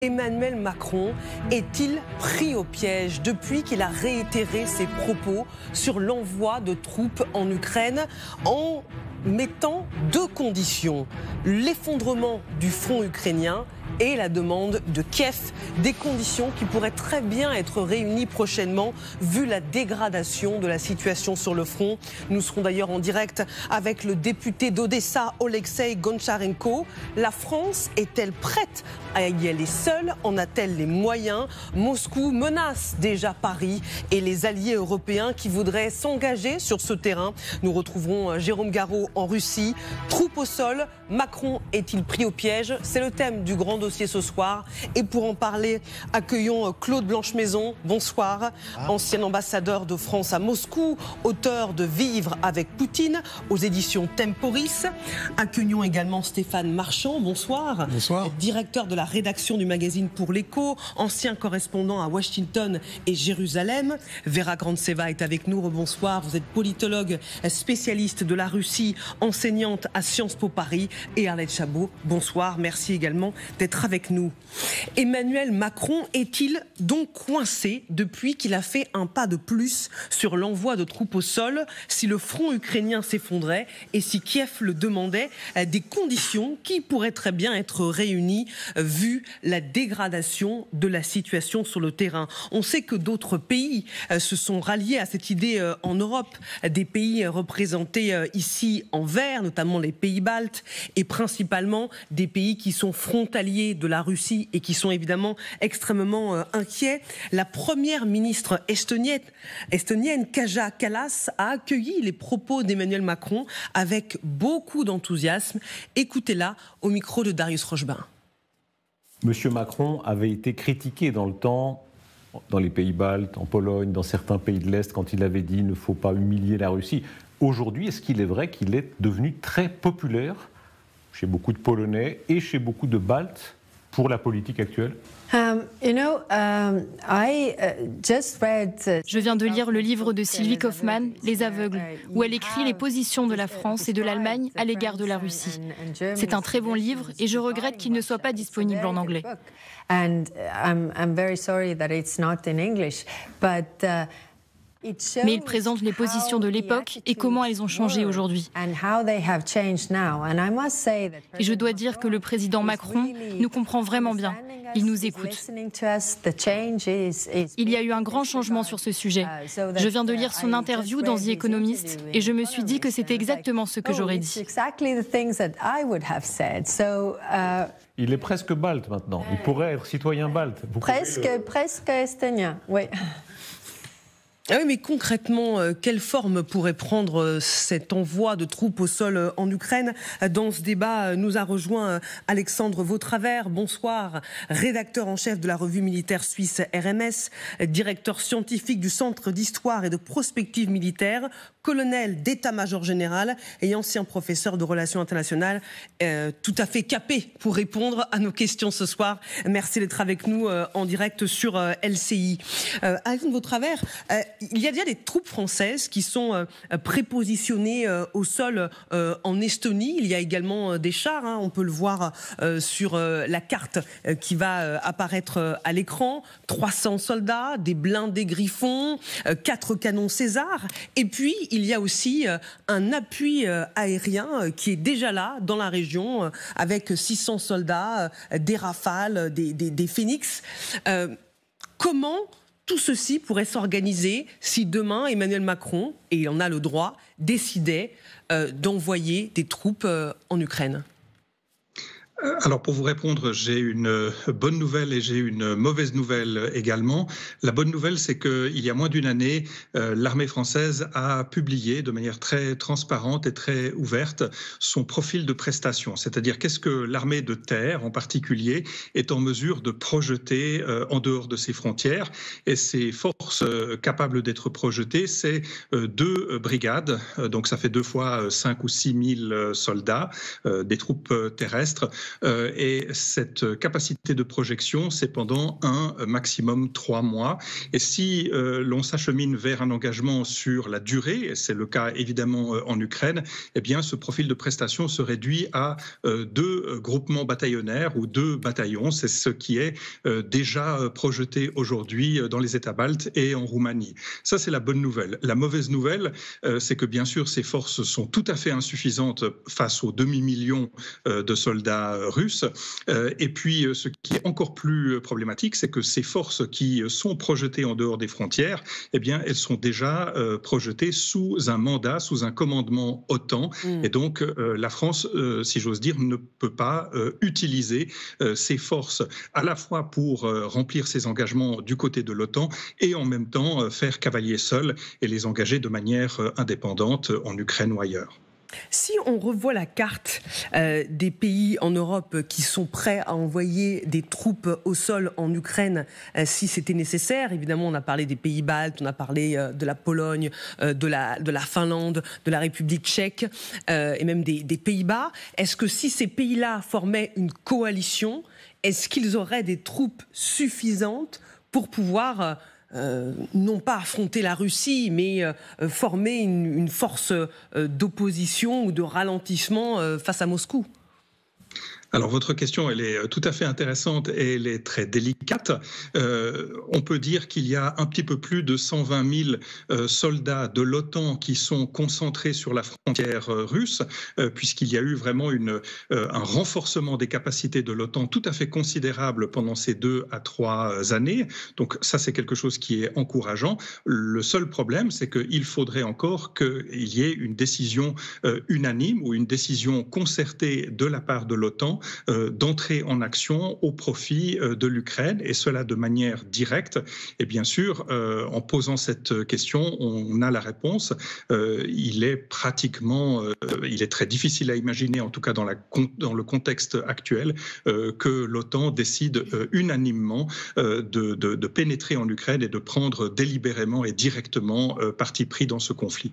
Emmanuel Macron est-il pris au piège depuis qu'il a réitéré ses propos sur l'envoi de troupes en Ukraine en mettant deux conditions: l'effondrement du front ukrainien et la demande de Kiev, des conditions qui pourraient très bien être réunies prochainement vu la dégradation de la situation sur le front. Nous serons d'ailleurs en direct avec le député d'Odessa, Oleksiy Goncharenko. La France est-elle prête à y aller seule? En a-t-elle les moyens? Moscou menace déjà Paris et les alliés européens qui voudraient s'engager sur ce terrain. Nous retrouverons Jérôme Garraud en Russie. Troupes au sol, Macron est-il pris au piège? C'est le thème du grand dossier ce soir. Et pour en parler, accueillons Claude Blanchemaison. Bonsoir. Ancien ambassadeur de France à Moscou, auteur de Vivre avec Poutine aux éditions Temporis. Accueillons également Stéphane Marchand. Bonsoir. Bonsoir. Directeur de la rédaction du magazine Pour l'Écho, ancien correspondant à Washington et Jérusalem. Vera Grandseva est avec nous. Bonsoir. Vous êtes politologue, spécialiste de la Russie, enseignante à Sciences Po Paris. Et Arlette Chabot, bonsoir. Merci également d'être avec nous. Emmanuel Macron est-il donc coincé depuis qu'il a fait un pas de plus sur l'envoi de troupes au sol si le front ukrainien s'effondrait et si Kiev le demandait, des conditions qui pourraient très bien être réunies vu la dégradation de la situation sur le terrain? On sait que d'autres pays se sont ralliés à cette idée en Europe, des pays représentés ici en vert, notamment les pays baltes et principalement des pays qui sont frontaliers de la Russie et qui sont évidemment extrêmement inquiets. La première ministre estonienne Kaja Kallas a accueilli les propos d'Emmanuel Macron avec beaucoup d'enthousiasme. Écoutez-la au micro de Darius Rochebin. Monsieur Macron avait été critiqué dans le temps, dans les pays baltes, en Pologne, dans certains pays de l'Est, quand il avait dit « il ne faut pas humilier la Russie ». Aujourd'hui, est-ce qu'il est vrai qu'il est devenu très populaire chez beaucoup de Polonais et chez beaucoup de Baltes pour la politique actuelle? Je viens de lire le livre de Sylvie Kaufmann, Les Aveugles, où elle écrit les positions de la France et de l'Allemagne à l'égard de la Russie. C'est un très bon livre et je regrette qu'il ne soit pas disponible en anglais. Mais il présente les positions de l'époque et comment elles ont changé aujourd'hui. Et je dois dire que le président Macron nous comprend vraiment bien. Il nous écoute. Il y a eu un grand changement sur ce sujet. Je viens de lire son interview dans The Economist et je me suis dit que c'était exactement ce que j'aurais dit. Il est presque balte maintenant. Il pourrait être citoyen balte. Presque estonien, oui. Ah oui, mais concrètement, quelle forme pourrait prendre cet envoi de troupes au sol en Ukraine? Dans ce débat, nous a rejoint Alexandre Vautravers. Bonsoir, rédacteur en chef de la revue militaire suisse RMS, directeur scientifique du Centre d'histoire et de prospective militaire, colonel d'état-major général et ancien professeur de relations internationales, tout à fait capé pour répondre à nos questions ce soir. Merci d'être avec nous en direct sur LCI. Alexandre Vautravers, il y a déjà des troupes françaises qui sont prépositionnées au sol en Estonie. Il y a également des chars, hein, on peut le voir sur la carte qui va apparaître à l'écran. 300 soldats, des blindés Griffon, 4 canons César. Et puis, il y a aussi un appui aérien qui est déjà là dans la région avec 600 soldats, des Rafales, des Phénix. Comment tout ceci pourrait s'organiser si demain Emmanuel Macron, et il en a le droit, décidait d'envoyer des troupes en Ukraine? Alors pour vous répondre, j'ai une bonne nouvelle et j'ai une mauvaise nouvelle également. La bonne nouvelle, c'est qu'il y a moins d'une année, l'armée française a publié de manière très transparente et très ouverte son profil de prestation. C'est-à-dire qu'est-ce que l'armée de terre en particulier est en mesure de projeter en dehors de ses frontières. Et ces forces capables d'être projetées, c'est 2 brigades, donc ça fait 2 fois 5 ou 6 000 soldats, des troupes terrestres, Et cette capacité de projection, c'est pendant maximum 3 mois. Et si l'on s'achemine vers un engagement sur la durée, et c'est le cas évidemment en Ukraine, eh bien ce profil de prestation se réduit à 2 groupements bataillonnaires ou 2 bataillons. C'est ce qui est déjà projeté aujourd'hui dans les États baltes et en Roumanie. Ça, c'est la bonne nouvelle. La mauvaise nouvelle, c'est que bien sûr, ces forces sont tout à fait insuffisantes face aux demi-million de soldats russes. Et puis, ce qui est encore plus problématique, c'est que ces forces qui sont projetées en dehors des frontières, eh bien, elles sont déjà projetées sous un mandat, sous un commandement OTAN. Et donc, la France, si j'ose dire, ne peut pas utiliser ces forces à la fois pour remplir ses engagements du côté de l'OTAN et en même temps faire cavalier seul et les engager de manière indépendante en Ukraine ou ailleurs. Si on revoit la carte des pays en Europe qui sont prêts à envoyer des troupes au sol en Ukraine si c'était nécessaire, évidemment on a parlé des pays baltes, on a parlé de la Pologne, de la Finlande, de la République tchèque et même des Pays-Bas. Est-ce que si ces pays-là formaient une coalition, est-ce qu'ils auraient des troupes suffisantes pour pouvoir non pas affronter la Russie, mais former une force d'opposition ou de ralentissement face à Moscou? Alors votre question, elle est tout à fait intéressante et elle est très délicate. On peut dire qu'il y a un petit peu plus de 120 000 soldats de l'OTAN qui sont concentrés sur la frontière russe, puisqu'il y a eu vraiment un renforcement des capacités de l'OTAN tout à fait considérable pendant ces 2 à 3 années. Donc ça, c'est quelque chose qui est encourageant. Le seul problème, c'est qu'il faudrait encore qu'il y ait une décision unanime ou une décision concertée de la part de l'OTAN d'entrer en action au profit de l'Ukraine, et cela de manière directe. Et bien sûr, en posant cette question, on a la réponse. Il est très difficile à imaginer, en tout cas dans le contexte actuel, que l'OTAN décide unanimement de pénétrer en Ukraine et de prendre délibérément et directement parti pris dans ce conflit.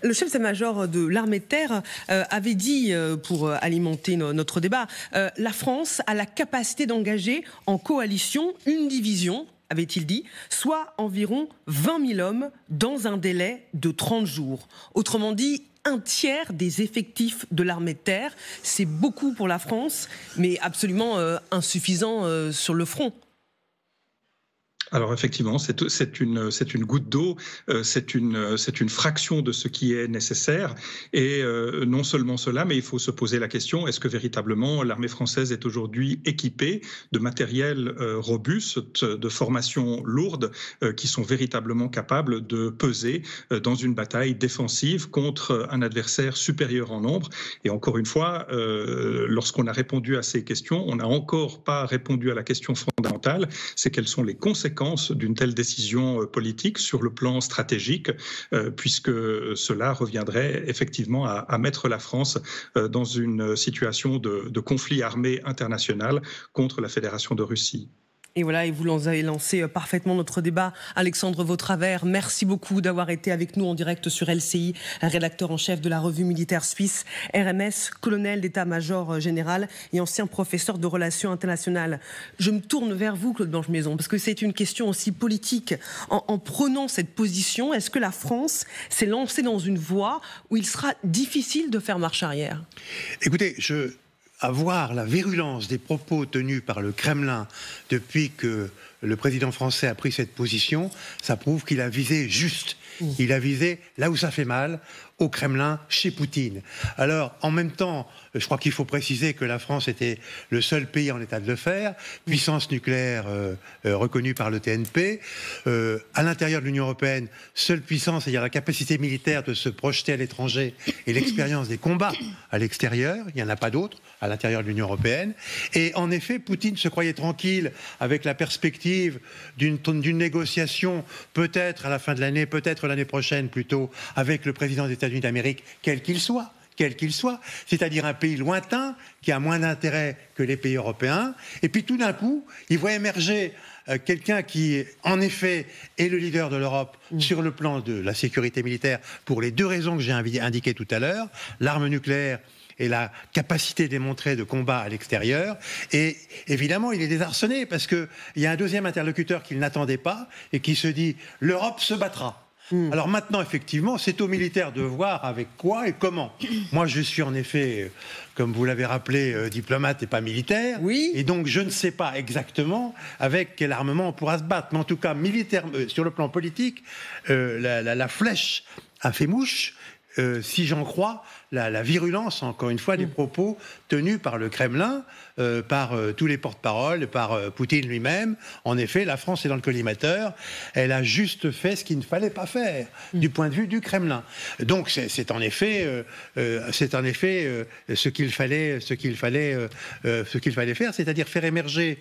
Le chef d'état-major de l'armée de terre avait dit, pour alimenter notre débat, la France a la capacité d'engager en coalition une division, avait-il dit, soit environ 20 000 hommes dans un délai de 30 jours. Autrement dit, un tiers des effectifs de l'armée de terre. C'est beaucoup pour la France, mais absolument insuffisant sur le front. Alors effectivement, c'est une goutte d'eau, c'est une fraction de ce qui est nécessaire. Et non seulement cela, mais il faut se poser la question, est-ce que véritablement l'armée française est aujourd'hui équipée de matériel robuste, de formations lourdes, qui sont véritablement capables de peser dans une bataille défensive contre un adversaire supérieur en nombre. Et encore une fois, lorsqu'on a répondu à ces questions, on n'a encore pas répondu à la question fondamentale, c'est quelles sont les conséquences d'une telle décision politique sur le plan stratégique, puisque cela reviendrait effectivement à mettre la France dans une situation de conflit armé international contre la Fédération de Russie. Et voilà, et vous avez lancé parfaitement notre débat. Alexandre Vautravers, merci beaucoup d'avoir été avec nous en direct sur LCI, rédacteur en chef de la revue militaire suisse, RMS, colonel d'état-major général et ancien professeur de relations internationales. Je me tourne vers vous, Claude Blanche-Maison, parce que c'est une question aussi politique. En prenant cette position, est-ce que la France s'est lancée dans une voie où il sera difficile de faire marche arrière? Écoutez, à voir la virulence des propos tenus par le Kremlin depuis que le président français a pris cette position, ça prouve qu'il a visé juste. Il a visé là où ça fait mal, au Kremlin, chez Poutine. Alors, en même temps, je crois qu'il faut préciser que la France était le seul pays en état de le faire, puissance nucléaire reconnue par le TNP. À l'intérieur de l'Union européenne, seule puissance, c'est-à-dire la capacité militaire de se projeter à l'étranger et l'expérience des combats à l'extérieur. Il n'y en a pas d'autres à l'intérieur de l'Union européenne. Et en effet, Poutine se croyait tranquille avec la perspective d'une négociation, peut-être à la fin de l'année, peut-être l'année prochaine plutôt, avec le président des États-Unis d'Amérique, quel qu'il soit, c'est-à-dire un pays lointain qui a moins d'intérêt que les pays européens. Et puis tout d'un coup, il voit émerger quelqu'un qui, en effet, est le leader de l'Europe sur le plan de la sécurité militaire pour les 2 raisons que j'ai indiquées tout à l'heure, l'arme nucléaire et la capacité démontrée de combat à l'extérieur. Et évidemment, il est désarçonné parce qu'il y a un deuxième interlocuteur qu'il n'attendait pas et qui se dit « l'Europe se battra ». Alors maintenant, effectivement, c'est aux militaires de voir avec quoi et comment. Moi, je suis en effet, comme vous l'avez rappelé, diplomate et pas militaire. Oui. Et donc, je ne sais pas exactement avec quel armement on pourra se battre. Mais en tout cas, militaire, sur le plan politique, la flèche a fait mouche. Si j'en crois la virulence, encore une fois, des propos tenus par le Kremlin, par tous les porte-paroles, par Poutine lui-même. En effet, la France est dans le collimateur. Elle a juste fait ce qu'il ne fallait pas faire du point de vue du Kremlin. Donc, c'est en effet ce qu'il fallait faire, c'est-à-dire faire émerger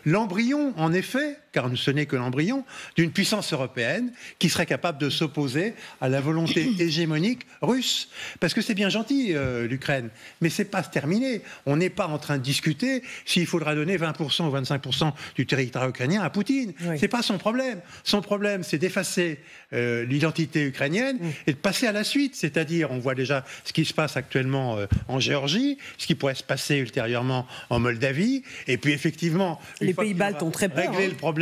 l'embryon, en effet, car ce n'est que l'embryon, d'une puissance européenne qui serait capable de s'opposer à la volonté hégémonique russe. Parce que c'est bien gentil, l'Ukraine, mais c'est pas terminé. On n'est pas en train de discuter s'il faudra donner 20% ou 25% du territoire ukrainien à Poutine. Oui. C'est pas son problème. Son problème, c'est d'effacer l'identité ukrainienne et de passer à la suite. C'est-à-dire, on voit déjà ce qui se passe actuellement en Géorgie, ce qui pourrait se passer ultérieurement en Moldavie, et puis effectivement, les pays baltes ont très peur. Régler le problème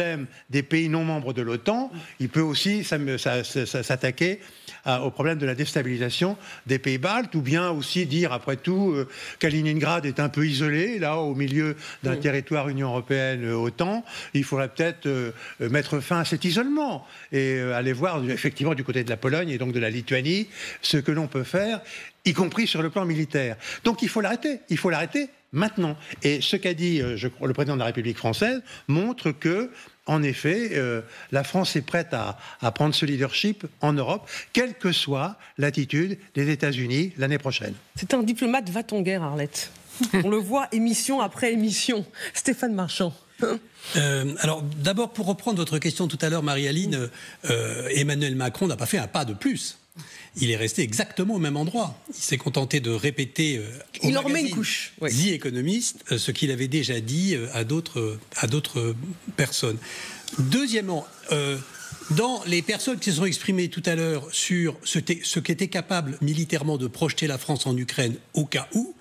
des pays non membres de l'OTAN, il peut aussi s'attaquer au problème de la déstabilisation des pays baltes, ou bien aussi dire, après tout, Kaliningrad est un peu isolé, là, au milieu d'un territoire Union européenne-OTAN. Il faudrait peut-être mettre fin à cet isolement et aller voir, effectivement, du côté de la Pologne et donc de la Lituanie, ce que l'on peut faire, y compris sur le plan militaire. Donc il faut l'arrêter maintenant. Et ce qu'a dit le président de la République française montre que, en effet, la France est prête à prendre ce leadership en Europe, quelle que soit l'attitude des États-Unis l'année prochaine. C'est un diplomate va-t-en-guerre, Arlette. On le voit émission après émission. Stéphane Marchand. Alors d'abord, pour reprendre votre question tout à l'heure, Marie-Aline, Emmanuel Macron n'a pas fait un pas de plus. Il est resté exactement au même endroit. Il s'est contenté de répéter il en remet une couche. Oui. The Economist, ce qu'il avait déjà dit à d'autres personnes. Deuxièmement, dans les personnes qui se sont exprimées tout à l'heure sur ce qu'était capable militairement de projeter la France en Ukraine au cas où,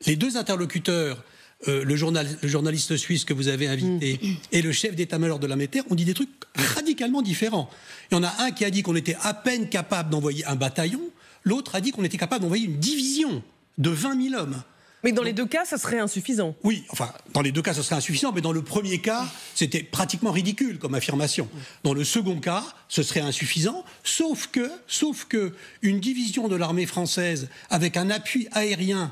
les deux interlocuteurs, le journaliste suisse que vous avez invité et le chef d'état-major de l'armée de terre ont dit des trucs radicalement différents. Il y en a un qui a dit qu'on était à peine capable d'envoyer un bataillon, l'autre a dit qu'on était capable d'envoyer une division de 20 000 hommes. Mais dans les deux cas, ça serait insuffisant. Oui, enfin, dans les deux cas, ça serait insuffisant, mais dans le premier cas, c'était pratiquement ridicule comme affirmation. Dans le second cas, ce serait insuffisant, sauf que une division de l'armée française avec un appui aérien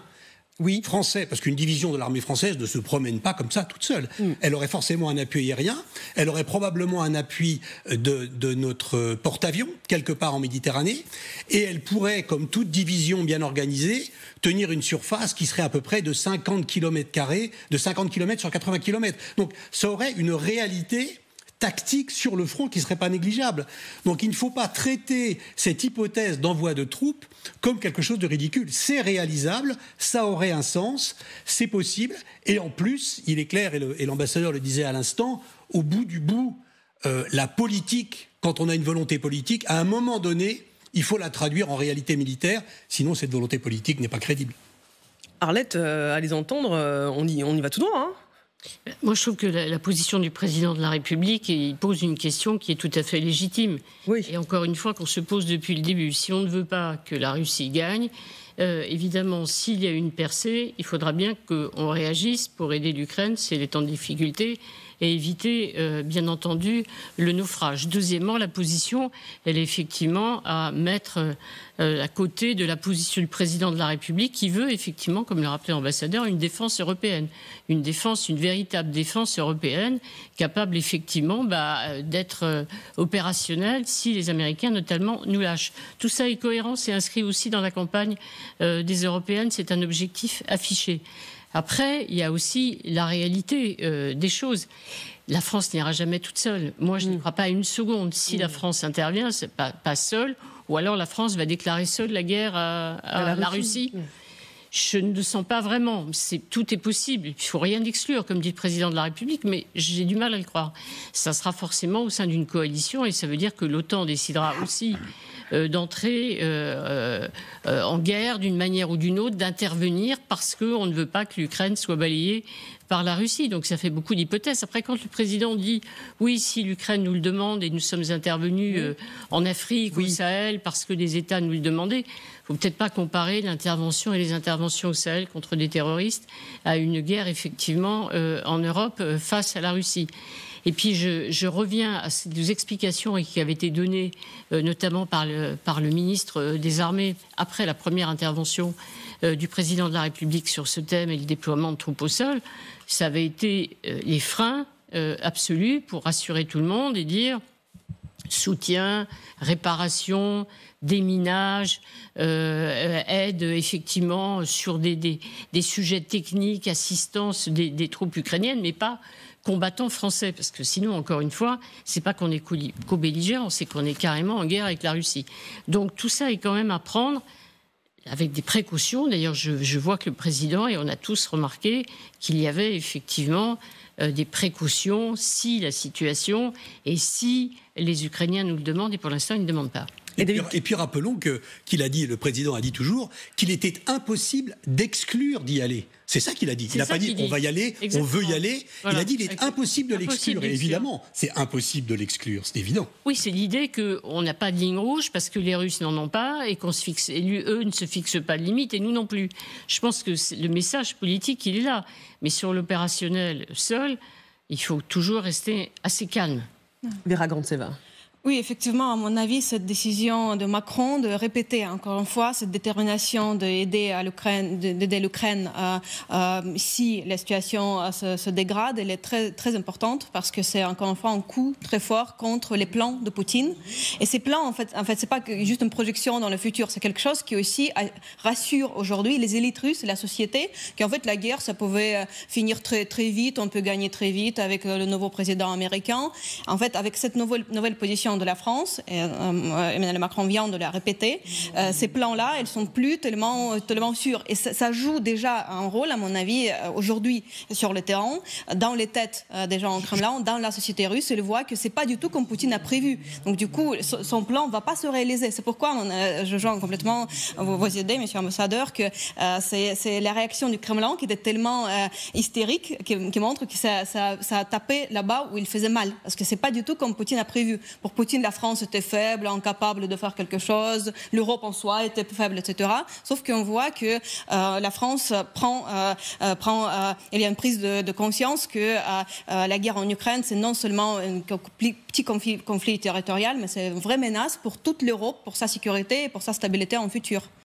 français, parce qu'une division de l'armée française ne se promène pas comme ça toute seule. Elle aurait forcément un appui aérien, elle aurait probablement un appui de notre porte-avions, quelque part en Méditerranée, et elle pourrait, comme toute division bien organisée, tenir une surface qui serait à peu près de 50 km², de 50 km sur 80 km. Donc ça aurait une réalité tactique sur le front qui ne serait pas négligeable. Donc il ne faut pas traiter cette hypothèse d'envoi de troupes comme quelque chose de ridicule. C'est réalisable, ça aurait un sens, c'est possible, et en plus, il est clair, et l'ambassadeur le disait à l'instant, au bout du bout, la politique, quand on a une volonté politique, à un moment donné, il faut la traduire en réalité militaire, sinon cette volonté politique n'est pas crédible. Arlette, à les entendre, on y va tout droit, hein. Moi, je trouve que la position du président de la République, il pose une question qui est tout à fait légitime. Oui. Et encore une fois, qu'on se pose depuis le début. Si on ne veut pas que la Russie gagne, évidemment, s'il y a une percée, il faudra bien qu'on réagisse pour aider l'Ukraine si elle est en difficulté et éviter, bien entendu, le naufrage. Deuxièmement, la position, elle est effectivement à mettre à côté de la position du président de la République qui veut effectivement, comme le rappelait l'ambassadeur, une défense européenne. Une véritable défense européenne capable effectivement d'être opérationnelle si les Américains notamment nous lâchent. Tout ça est cohérent, c'est inscrit aussi dans la campagne des Européennes, c'est un objectif affiché. Après, il y a aussi la réalité des choses. La France n'ira jamais toute seule. Moi, je ne crois pas une seconde. Si la France intervient, c'est pas seule, ou alors la France va déclarer seule la guerre à la Russie. Je ne le sens pas vraiment. Tout est possible. Il ne faut rien exclure, comme dit le président de la République, mais j'ai du mal à le croire. Ça sera forcément au sein d'une coalition, et ça veut dire que l'OTAN décidera aussi d'entrer en guerre d'une manière ou d'une autre, d'intervenir parce qu'on ne veut pas que l'Ukraine soit balayée par la Russie. Donc ça fait beaucoup d'hypothèses. Après, quand le président dit « oui, si l'Ukraine nous le demande et nous sommes intervenus en Afrique, au Sahel, parce que des États nous le demandaient », il ne faut peut-être pas comparer l'intervention et les interventions au Sahel contre des terroristes à une guerre, effectivement, en Europe face à la Russie. Et puis, je reviens à ces explications qui avaient été données, notamment par le ministre des Armées, après la première intervention du président de la République sur ce thème et le déploiement de troupes au sol. Ça avait été les freins absolus pour rassurer tout le monde et dire soutien, réparation, déminage, aide effectivement sur des sujets techniques, assistance des troupes ukrainiennes, mais pas combattants français, parce que sinon, encore une fois, c'est pas qu'on est co-belligérants, c'est qu'on est carrément en guerre avec la Russie. Donc tout ça est quand même à prendre avec des précautions. D'ailleurs, je vois que le président, et on a tous remarqué qu'il y avait effectivement des précautions si la situation et si les Ukrainiens nous le demandent, et pour l'instant, ils ne demandent pas. Et puis rappelons qu'il a dit, le président a dit toujours, qu'il était impossible d'exclure d'y aller. C'est ça qu'il a dit. Il n'a pas dit on va y aller, on veut y aller. Voilà. Il a dit il est impossible de l'exclure. Et évidemment, c'est impossible de l'exclure, c'est évident. Oui, c'est l'idée qu'on n'a pas de ligne rouge parce que les Russes n'en ont pas et eux ne se fixent pas de limite et nous non plus. Je pense que le message politique, il est là. Mais sur l'opérationnel seul, il faut toujours rester assez calme. Vera Grantseva. Oui, effectivement, à mon avis, cette décision de Macron de répéter encore une fois cette détermination d'aider l'Ukraine si la situation se dégrade, elle est très, très importante parce que c'est encore une fois un coup très fort contre les plans de Poutine. Et ces plans, en fait c'est pas juste une projection dans le futur, c'est quelque chose qui aussi rassure aujourd'hui les élites russes et la société, qu'en fait la guerre, ça pouvait finir très, très vite, on peut gagner très vite avec le nouveau président américain. En fait, avec cette nouvelle position de la France, et Emmanuel Macron vient de la répéter, ces plans-là, elles sont plus tellement sûrs. Et ça joue déjà un rôle, à mon avis, aujourd'hui sur le terrain, dans les têtes des gens au Kremlin, dans la société russe, ils voient que c'est pas du tout comme Poutine a prévu. Donc du coup, son plan va pas se réaliser. C'est pourquoi je rejoins complètement vos idées, monsieur l'ambassadeur, que c'est la réaction du Kremlin qui était tellement hystérique, qui montre que ça a tapé là-bas où il faisait mal. Parce que c'est pas du tout comme Poutine a prévu. Pour Poutine, la France était faible, incapable de faire quelque chose, l'Europe en soi était faible, etc. Sauf qu'on voit que la France il y a une prise de conscience que la guerre en Ukraine, c'est non seulement un petit conflit territorial, mais c'est une vraie menace pour toute l'Europe, pour sa sécurité et pour sa stabilité en futur.